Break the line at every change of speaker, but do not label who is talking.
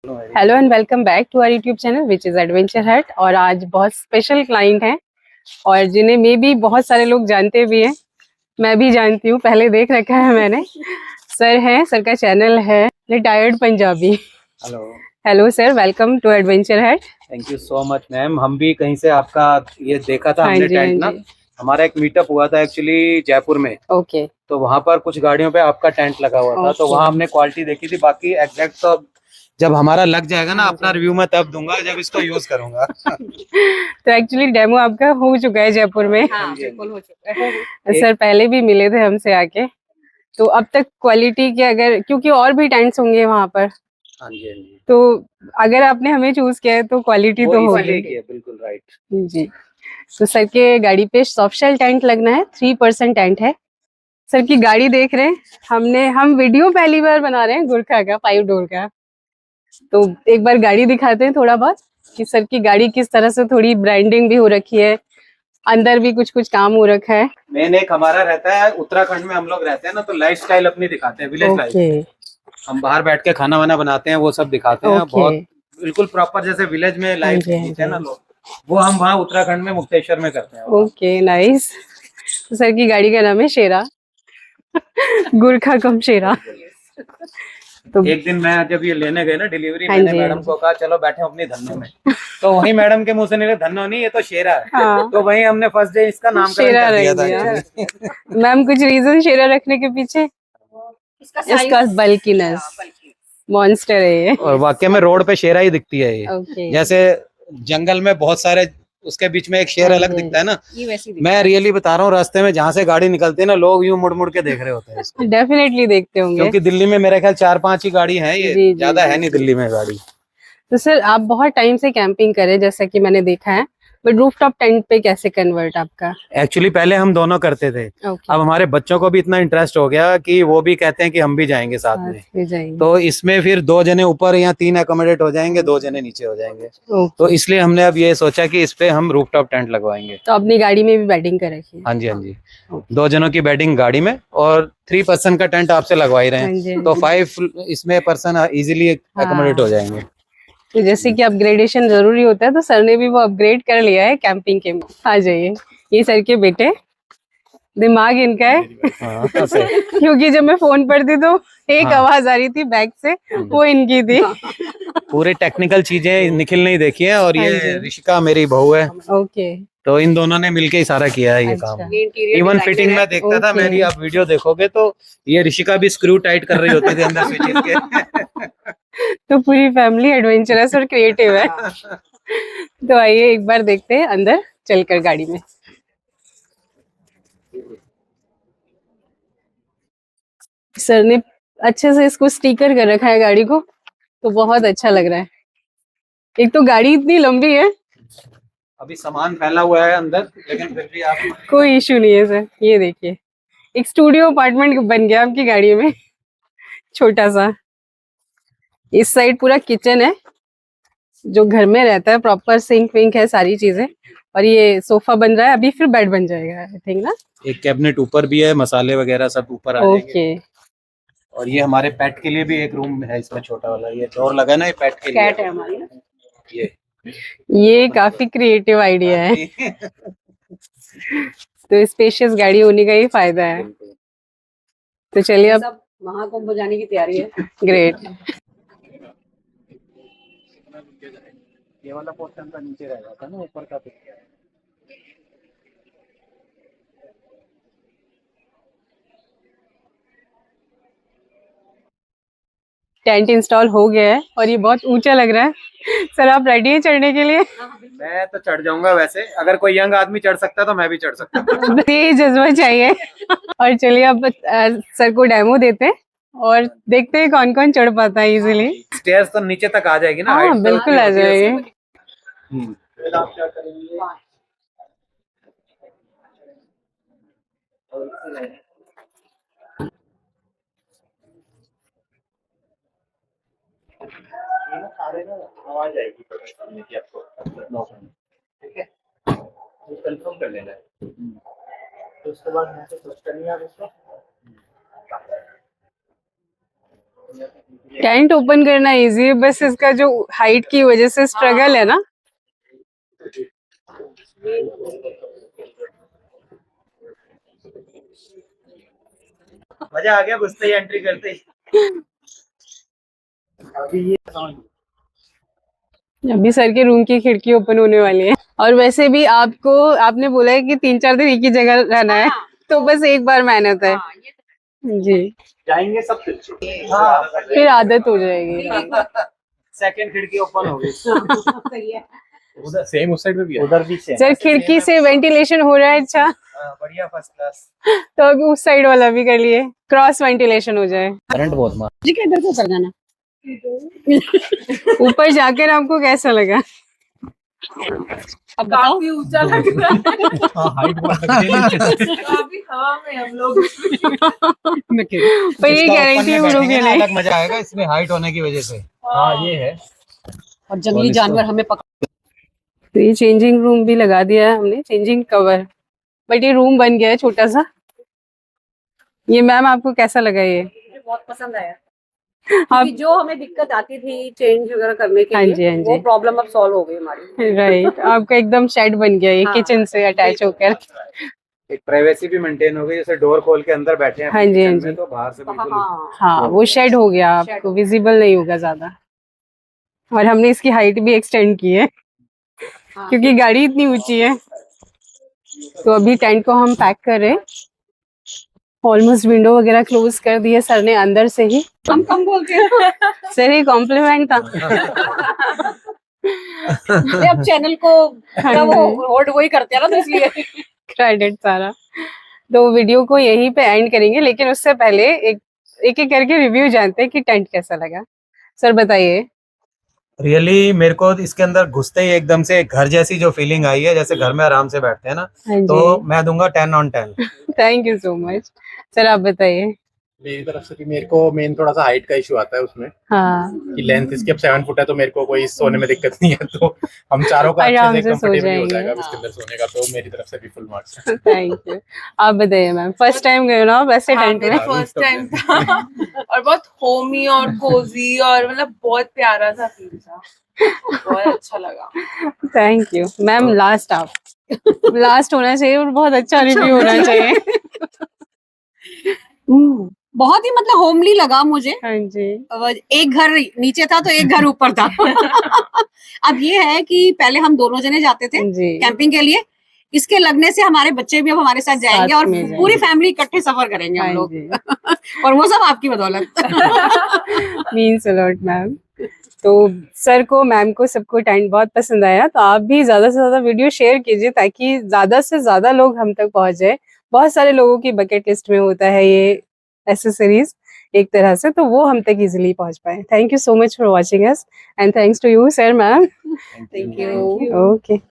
Hello and welcome back to our YouTube channel which is adventure hut. और आज बहुत special client हैं और जिन्हें मे भी बहुत सारे लोग जानते भी हैं, मैं भी जानती हूँ, पहले देख रखा है मैंने। सर हैं, सर का चैनल है retired Punjabi.
Hello
hello sir, welcome to adventure hut.
Thank you so much ma'am. हम भी कहीं से आपका ये देखा था,
हाँ
हमने
जी, हाँ
टेंट ना,
जी।
हमारा एक मीटअप हुआ था एक्चुअली जयपुर में।
ओके
तो वहां पर कुछ गाड़ियों पे आपका टेंट लगा हुआ था, तो
ओके।
वहां हमने क्वालिटी देखी थी। बाकी एग्जैक्ट तो जब हमारा लग जाएगा ना,
हाँ
अपना
जी।
रिव्यू मैं तब दूंगा जब इसको यूज करूंगा।
तो एक्चुअली डेमो आपका हो चुका है जयपुर में।
हाँ बिल्कुल हो चुका है।
सर पहले भी मिले थे हमसे आके, तो अब तक क्वालिटी के, अगर क्योंकि और भी टेंट्स होंगे वहां पर,
हाँ जी हाँ जी,
तो अगर आपने हमें चूज किया है तो क्वालिटी
वो
तो
इसीलिए
होगी।
किया, बिल्कुल राइट।
जी। तो सर के गाड़ी पे सॉफ्ट शेल टेंट लगना है, 3% टेंट है। सर की गाड़ी देख रहे हैं, हम वीडियो पहली बार बना रहे हैं गुरखा का 5 डोर का। तो एक बार गाड़ी दिखाते हैं थोड़ा बहुत कि सर की गाड़ी किस तरह से, थोड़ी ब्रांडिंग भी हो रखी है, अंदर भी कुछ कुछ काम हो रखा है।
मेन एक हमारा रहता है, उत्तराखंड में हम लोग रहते हैं ना, तो लाइफ स्टाइल अपनी दिखाते हैं, विलेज लाइफ।
ओके
हम बाहर बैठ के खाना वाना बनाते हैं, वो सब दिखाते हैं
ओके।
बहुत। बिल्कुल प्रॉपर जैसे विलेज में
हाँ
लाइफ
जी, हाँ
जीते हैं ना
जी।
लोग, वो हम वहाँ उत्तराखंड में मुक्तेश्वर में करते हैं वो काम।
Okay nice. तो सर की गाड़ी का नाम है शेरा, गुरखा कम शेरा। तो
एक दिन मैं जब ये लेने गए ना डिलीवरी,
हाँ
मैंने
जी, हाँ
मैडम
जी।
को कहा चलो बैठे अपनी धन्नो में। तो वही मैडम के मुंह से निकले धन्नो नहीं, ये तो शेरा है।
हाँ,
तो वही हमने फर्स्ट डे इसका नामकरण
शेरा
कर
रख
दिया था
दिया।
एक्चुअली।
मैम कुछ रीजन शेरा रखने के पीछे? इसका बल्कीनेस, मॉन्स्टर है ये।
और वाकई में रोड पे शेरा ही दिखती है ये।
ओके।
जैसे जंगल में बहुत सारे, उसके बीच में एक शेर
हाँ
अलग
जी, हाँ
दिखता है ना,
जी। ये वैसी
मैं रियली बता रहा हूँ, रास्ते में जहाँ से गाड़ी निकलती है ना, लोग यूं मुड़ मुड़ के देख रहे होते हैं इसको।
डेफिनेटली देखते होंगे।
क्योंकि दिल्ली में मेरे ख्याल 4-5 ही गाड़ी है, ये
जी जी
ज्यादा
जी
है नहीं
जी।
दिल्ली में गाड़ी।
तो सर आप बहुत टाइम से कैंपिंग करें जैसा कि मैंने देखा है, बट रूफटॉप टेंट पे कैसे कन्वर्ट आपका?
एक्चुअली पहले हम दोनों करते थे,
ओके।
अब हमारे बच्चों को भी इतना इंटरेस्ट हो गया कि वो भी कहते हैं कि हम भी जाएंगे साथ
साथ
में।
में जाएंगे।
तो इसमें फिर 2 जने ऊपर या 3 अकोमोडेट हो जाएंगे, 2 जने नीचे हो जाएंगे। तो
ओके।
इसलिए हमने अब ये सोचा कि इस पे हम रूफटॉप टेंट लगवाएंगे।
तो अपनी गाड़ी में भी बेडिंग कर रखी है?
हाँ जी हाँ जी,
ओके।
2 जनों की बेडिंग गाड़ी में, और 3 पर्सन का टेंट आपसे लगवा ही रहे
हाँ
हैं,
जी, हाँ
तो
जी।
5 इसमें पर्सन इजीली अकोमोडेट हो
हाँ,
जाएंगे।
तो जैसे कि अपग्रेडेशन जरूरी होता है, तो सर ने भी वो अपग्रेड कर लिया है कैंपिंग के में। आ जाइए, ये सर के बेटे, दिमाग इनका है।
हाँ सही।
क्योंकि जब मैं फोन पर थी तो एक
हाँ
आवाज आ रही थी बैक से, वो इनकी थी।
पूरे टेक्निकल चीजें निखिल ने ही देखी है, और
हाँ
ये
जी।
ऋषिका मेरी बहू है,
ओके।
तो इन दोनों ने मिलके ही सारा किया है ये
अच्छा।
काम। इवन फिटिंग में देखता था,
ओके।
मेरी आप वीडियो देखोगे तो ये ऋषिका भी स्क्रू टाइट कर रही होती थी अंदर स्विचेस के।
तो पूरी फैमिली एडवेंचरस और क्रिएटिव है। तो आइए एक बार देखते हैं अंदर चलकर गाड़ी में। सर ने अच्छे से इसको स्टिकर कर रखा है गाड़ी को, तो बहुत अच्छा लग रहा है। एक तो गाड़ी इतनी लंबी है,
अभी सामान फैला हुआ है अंदर, लेकिन फिर भी आप
कोई इशू नहीं है सर। ये देखिए, एक स्टूडियो अपार्टमेंट बन गया आपकी गाड़ी में, छोटा सा। इस साइड पूरा किचन है, जो घर में रहता है, प्रॉपर सिंक विंक है, सारी चीजें। और ये सोफा बन रहा है अभी, फिर बेड बन जाएगा आई थिंक ना।
एक कैबिनेट ऊपर भी है, मसाले वगैरह सब ऊपर आ जाएंगे।
ओके।
और ये हमारे पेट के लिए भी एक रूम है इसमें, छोटा वाला ये डोर लगा है ना, ये पेट के लिए
कैट है हमारी ना।
ये
ये काफी क्रिएटिव आइडिया है। तो स्पेशियस गाड़ी होने का ही फायदा है। तो चलिए अब महाकुंभ जाने की तैयारी है। ग्रेट।
ये वाला पोर्शन का नीचे रह जाता है ना, ऊपर का तो।
टेंट इंस्टॉल हो गया है और ये बहुत ऊंचा लग रहा है। सर आप रेडी है चढ़ने के लिए?
मैं तो चढ़ जाऊंगा, वैसे अगर कोई यंग आदमी चढ़ सकता तो मैं भी चढ़ सकता।
ये जज्बा चाहिए। और चलिए अब सर को डेमो देते हैं और देखते हैं कौन कौन चढ़ पाता है इजीली।
स्टेयर्स तो नीचे तक आ जाएगी ना, हाइट
हाँ
तो
बिल्कुल
उतनी
आ
होती है
जाएगी।
उसकी। फिर आप क्या करेंगे? ये ना सारे ना आवाज आएगी सामने की आपको, ठीक है, तो कंफर्म कर लेना है। तो उसके बाद यहाँ से स्विच करनी है आप इसको।
टेंट ओपन करना इजी है, बस इसका जो हाइट की वजह से स्ट्रगल है ना।
मजा आ गया घुसते ही, एंट्री करते ही।
अभी सर के रूम की खिड़की ओपन होने वाली है। और वैसे भी आपने बोला है कि 3-4 दिन एक ही जगह रहना है, तो बस एक बार मेहनत है जी,
जाएंगे सब कुछ।
फिर आदत हो जाएगी।
सेकंड खिड़की ओपन हो गई। सही है। उधर सेम उस साइड में भी है, उधर भी सेम।
सर खिड़की से वेंटिलेशन हो रहा है। अच्छा
बढ़िया, फर्स्ट क्लास।
तो अभी उस साइड वाला भी कर लिए, क्रॉस वेंटिलेशन हो जाए।
करंट बहुत मार
जी, इधर से ऊपर जाना। ऊपर जाकर आपको कैसा लगा? अब काफी ऊंचा लग रहा है।
हाइट बहुत लगती है।
काफी हवा में हम लोग। पर ये गारंटी उड़ोगे नहीं।
अलग मजा आएगा इसमें हाइट होने की वजह से। हाँ ये है।
और जंगली जानवर हमें तो ये चेंजिंग रूम भी लगा दिया है हमने, चेंजिंग कवर। बट ये रूम बन गया है छोटा सा। ये मैम आपको कैसा लगा? ये
बहुत पसंद आया।
आप
जो हमें दिक्कत आती थी चेंज वगैरह करने के लिए,
हाँ जी
वो प्रॉब्लम अब सॉल्व हो गई हमारी।
राइट, आपका एकदम शेड बन गया ये किचन से अटैच होकर।
एक प्राइवेसी भी मेंटेन हो गई, जैसे डोर खोल के अंदर बैठे हैं
हाँ जी, हाँ
किचन
जी।
में, तो बाहर से बिल्कुल
हाँ वो शेड हो गया, आपको विजिबल नहीं होगा ज्यादा। और हमने इसकी हाइट भी एक्सटेंड की है क्योंकि गाड़ी इतनी ऊंची है। तो अभी टेंट को हम पैक कर रहे हैं। ऑलमोस्ट विंडो वगैरह क्लोज कर दिए सर ने अंदर से ही। हम कम बोलते हैं सर, ये कॉम्प्लीमेंट था।
अब चैनल को वो होल्ड वही करते हैं ना, तो इसलिए
क्रेडिट सारा। तो वीडियो को यहीं पे एंड करेंगे, लेकिन उससे पहले एक एक करके रिव्यू जानते हैं कि टेंट कैसा लगा। सर बताइए।
रियली मेरे को इसके अंदर घुसते ही एकदम से घर जैसी जो फीलिंग आई है, जैसे घर में आराम से बैठते हैं ना, तो मैं दूंगा 10 on 10।
Thank you so much. Sir आप बताइए।
मेरी तरफ से भी मेरे को मेन थोड़ा सा हाइट का इशू आता है उसमें,
हाँ
कि लेंथ इसकी अब 7 फुट है, तो मेरे को कोई सोने में दिक्कत नहीं है, तो हम चारों का
आराम
अच्छे से
से सो
कंफर्टेबली हो
जाएंगे।
जाएगा इसके अंदर सोने का, तो मेरी तरफ से भी फुल मार्क्स।
Thank you. आप बताइए मैम, फर्स्ट टाइम गए हो ना वैसे टेंट में?
फर्स्ट टाइम था और बहुत होमी और कोजी और मतलब बहुत प्यारा सा फील था, बहुत अच्छा लगा।
Thank you ma'am. लास्ट आप लास्ट होना चाहिए और बहुत अच्छा रिव्यू होना चाहिए।
बहुत ही मतलब होमली लगा मुझे।
हाँ जी।
एक घर नीचे था तो एक घर ऊपर था। अब ये है कि पहले हम दोनों जने जाते थे
जी
कैंपिंग के लिए, इसके लगने से हमारे बच्चे भी अब हमारे साथ जाएंगे और
में
पूरी फैमिली इकट्ठे सफर करेंगे हम लोग। और वो सब आपकी बदौलत।
Means a lot ma'am. तो सर को, मैम को, सबको टेंट बहुत पसंद आया। तो आप भी ज्यादा से ज्यादा वीडियो शेयर कीजिए ताकि ज्यादा से ज्यादा लोग हम तक पहुंच जाए। बहुत सारे लोगों की बकेट लिस्ट में होता है ये एसेसरीज एक तरह से, तो वो हम तक इजीली पहुंच पाए। Thank you so much for watching us and thanks to you sir ma'am.
Thank you.
Okay.